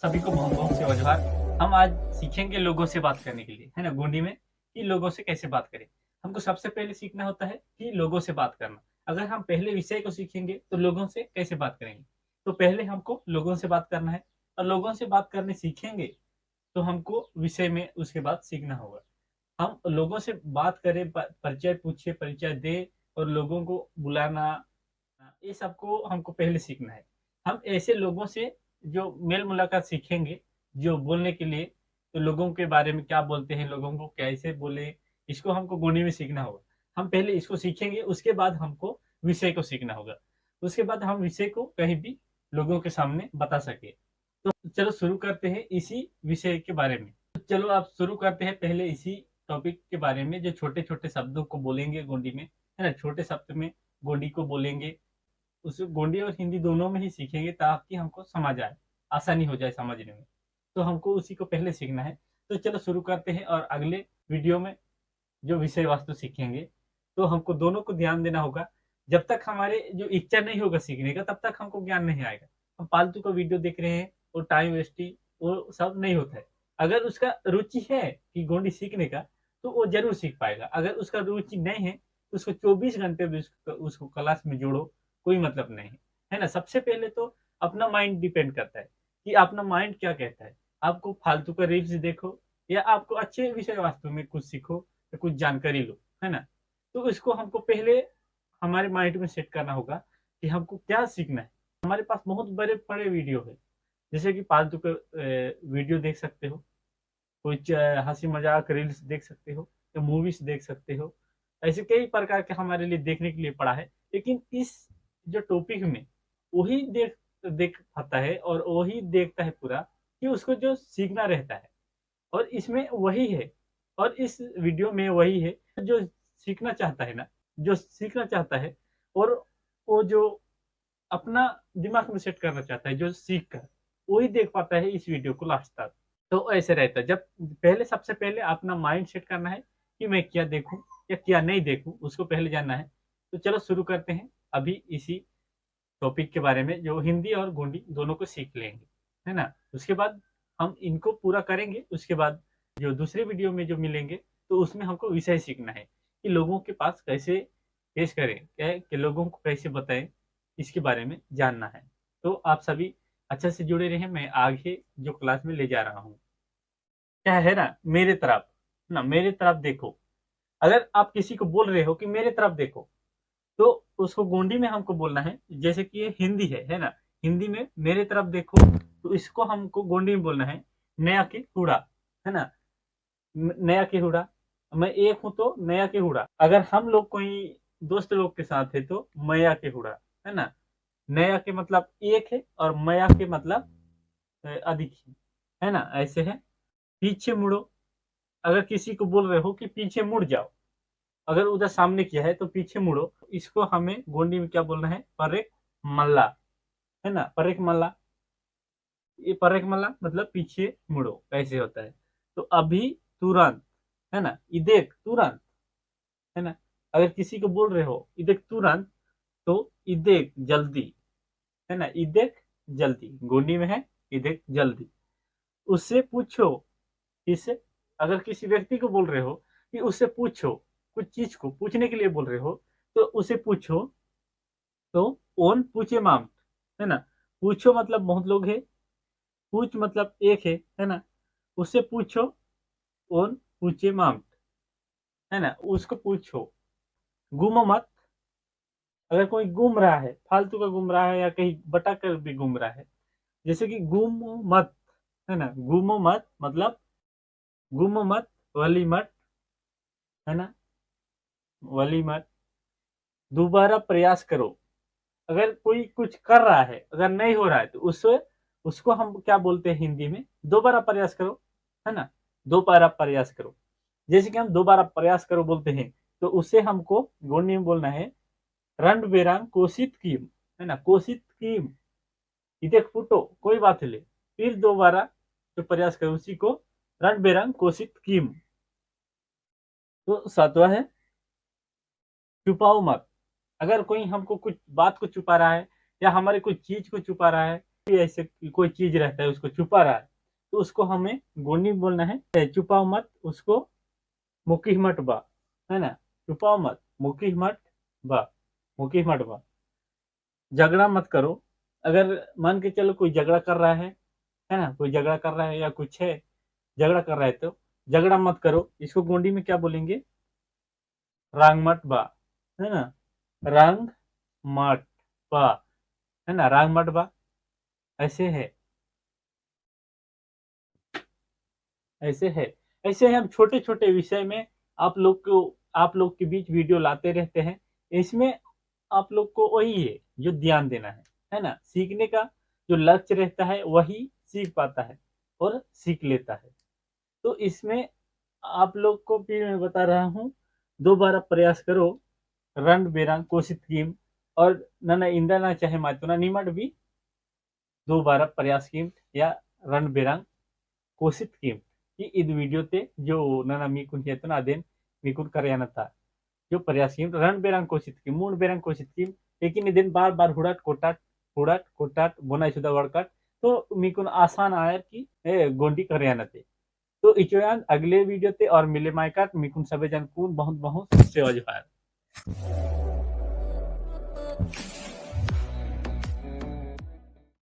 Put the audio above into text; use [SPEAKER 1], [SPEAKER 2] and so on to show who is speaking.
[SPEAKER 1] सभी को बहुत बहुत से वजह। हम आज सीखेंगे लोगों से बात करने के लिए, है ना, गोंडी में कि लोगों से कैसे बात करें। हमको सबसे पहले सीखना होता है कि लोगों से बात करना। अगर हम पहले विषय को सीखेंगे तो लोगों से कैसे बात करेंगे। तो पहले हमको लोगों से बात करना है, और लोगों से बात करने सीखेंगे तो हमको विषय में उसके बाद सीखना होगा। हम लोगों से बात करें, परिचय पूछे, परिचय दे, और लोगों को बुलाना, ये सबको हमको पहले सीखना है। हम ऐसे लोगों से जो मेल मुलाकात सीखेंगे, जो बोलने के लिए, तो लोगों के बारे में क्या बोलते हैं, लोगों को कैसे बोले, इसको हमको गोंडी में सीखना होगा। हम पहले इसको सीखेंगे, उसके बाद हमको विषय को सीखना होगा। उसके बाद हम विषय को कहीं भी लोगों के सामने बता सके। तो चलो शुरू करते हैं इसी विषय के बारे में। तो चलो आप शुरू करते हैं पहले इसी टॉपिक के बारे में, जो छोटे छोटे शब्दों को बोलेंगे गोंडी में, है ना, छोटे शब्द में गोंडी को बोलेंगे। उस गोंडी और हिंदी दोनों में ही सीखेंगे ताकि हमको समझ आए, आसानी हो जाए समझने में। तो हमको उसी को पहले सीखना है। तो चलो शुरू करते हैं, और अगले वीडियो में जो विषय वस्तु सीखेंगे तो हमको दोनों को ध्यान देना होगा। जब तक हमारे जो इच्छा नहीं होगा सीखने का, तब तक हमको ज्ञान नहीं आएगा। हम फालतू का वीडियो देख रहे हैं, वो टाइम वेस्टिंग, वो सब नहीं होता है। अगर उसका रुचि है कि गोंडी सीखने का, तो वो जरूर सीख पाएगा। अगर उसका रुचि नहीं है तो उसको 24 घंटे भी उसको क्लास में जोड़ो, कोई मतलब नहीं है ना। सबसे पहले तो अपना माइंड डिपेंड करता है कि अपना माइंड क्या कहता है। आपको फालतू का रील्स देखो, या आपको अच्छे विषय वस्तु में कुछ सीखो, या कुछ जानकारी लो, है ना। तो इसको हमको पहले हमारे माइंड में सेट करना होगा कि हमको क्या सीखना है। हमारे पास बहुत बड़े बड़े वीडियो है, जैसे कि फालतू का वीडियो देख सकते हो, कुछ हंसी मजाक रील्स देख सकते हो, या मूवीज देख सकते हो। ऐसे कई प्रकार के हमारे लिए देखने के लिए पड़ा है। लेकिन इस जो टॉपिक में वही देख देख पाता है, और वही देखता है पूरा, कि उसको जो सीखना रहता है, और इसमें वही है। और इस वीडियो में वही है जो सीखना चाहता है ना, जो सीखना चाहता है, और वो जो अपना दिमाग में सेट करना चाहता है, जो सीख कर, वही देख पाता है इस वीडियो को लास्ट तक। तो ऐसे रहता है। जब पहले सबसे पहले अपना माइंड सेट करना है कि मैं क्या देखूं या क्या नहीं देखूं, उसको पहले जानना है। तो चलो शुरू करते हैं अभी इसी टॉपिक के बारे में, जो हिंदी और गोंडी दोनों को सीख लेंगे, है ना। उसके बाद हम इनको पूरा करेंगे। उसके बाद जो दूसरे वीडियो में जो मिलेंगे, तो उसमें हमको विषय सीखना है कि लोगों के पास कैसे पेश करें, क्या है कि लोगों को कैसे बताएं, इसके बारे में जानना है। तो आप सभी अच्छे से जुड़े रहें, मैं आगे जो क्लास में ले जा रहा हूँ। क्या है ना, मेरे तरफ, ना मेरे तरफ देखो। अगर आप किसी को बोल रहे हो कि मेरे तरफ देखो, तो उसको गोंडी में हमको बोलना है। जैसे कि ये हिंदी है ना। हिंदी में मेरे तरफ देखो, तो इसको हमको गोंडी में बोलना है, नया के हुड़ा, है ना। नया के हुड़ा, मैं एक हूं तो नया के हुड़ा। अगर हम लोग कोई दोस्त लोग के साथ है तो मया के हुड़ा, है ना। नया के मतलब एक है, और मया के मतलब अधिक है ना, ऐसे है। पीछे मुड़ो, अगर किसी को बोल रहे हो कि पीछे मुड़ जाओ, अगर उधर सामने किया है तो पीछे मुड़ो, इसको हमें गोंडी में क्या बोलना है, परेक मल्ला, है ना, परेक मल्ला। ये परेक मल्ला मतलब पीछे मुड़ो, कैसे होता है। तो अभी तुरंत, है ना, इदेक तुरंत, है ना। अगर किसी को बोल रहे हो इदेक तुरंत, तो इदेक जल्दी, है ना, इदेक जल्दी गोंडी में है, इदेक जल्दी। उससे पूछो, किससे, अगर किसी व्यक्ति को बोल रहे हो कि उससे पूछो, कुछ चीज को पूछने के लिए बोल रहे हो, तो उसे पूछो। तो ओन पूछे माम, है ना। पूछो मतलब बहुत लोग है, पूछ मतलब एक है ना। उससे पूछो, ओन पूछे माम, है ना, उसको पूछो। गुमो मत, अगर कोई घूम रहा है, फालतू का घूम रहा है, या कहीं बटा कर भी घूम रहा है, जैसे कि गुमो मत, है ना। गुमो मत मतलब गुमो मत, वली मत, है ना, वली मत। दोबारा प्रयास करो, अगर कोई कुछ कर रहा है, अगर नहीं हो रहा है, तो उससे उसको हम क्या बोलते हैं हिंदी में, दोबारा प्रयास करो, है ना। दोबारा प्रयास करो, जैसे कि हम दोबारा प्रयास करो बोलते हैं, तो उससे हमको गोंडी में बोलना है, रंड बेरंग कोशित कीम, है ना, कोशित कीम। इधे फूटो, कोई बात ले, फिर दोबारा जो प्रयास करो, उसी को रंड बेरंग कोशित कीम। तो सातवां है, छुपाओ मत। अगर कोई हमको कुछ बात को छुपा रहा है, या हमारे कुछ चीज को छुपा रहा है, भी ऐसे कोई चीज रहता है उसको छुपा रहा है, तो उसको हमें गोंडी में बोलना है छुपाओ मत उसको, मुकी मत बा, है ना, छुपाओ मत मुकी मत बा, मुकी मत बा। झगड़ा मत करो, अगर मान के चलो कोई झगड़ा कर रहा है ना, कोई झगड़ा कर रहा है या कुछ है, झगड़ा कर रहा है तो झगड़ा मत करो, इसको गोंडी में क्या बोलेंगे, रांग मत बा, है ना, रांग मत बा, है ना, रांग मत बा। ऐसे है, ऐसे है, ऐसे हम छोटे छोटे विषय में आप लोग के बीच वीडियो लाते रहते हैं। इसमें आप लोग को वही है जो ध्यान देना है ना, सीखने का जो लक्ष्य रहता है वही सीख पाता है और सीख लेता है। तो इसमें आप लोग को भी मैं बता रहा हूँ, दोबारा प्रयास करो, रंग बेरंग कोशिश कीम, और नना इंदा ना चाहे मातुना निमट भी दोबारा प्रयास कीम या रंग बेरंग कोशिश कीम कि इद वीडियो ते जो नना मीकुन हेतु ना देन मीकुन करयाना था, जो प्रयास कीम रन बेरंग कोशिश की मूड बेरंग कोशिश कीम, लेकिन दिन बार बार हुड़ाट कोटाट बोना सुधा वड़कट, तो मीकुन आसान आयर की गोंडी करयाना थे। तो इचोयान अगले वीडियो ते और मिले मायकाट मीकुन सबे जन कून बहुत बहुत सेवा जोहार।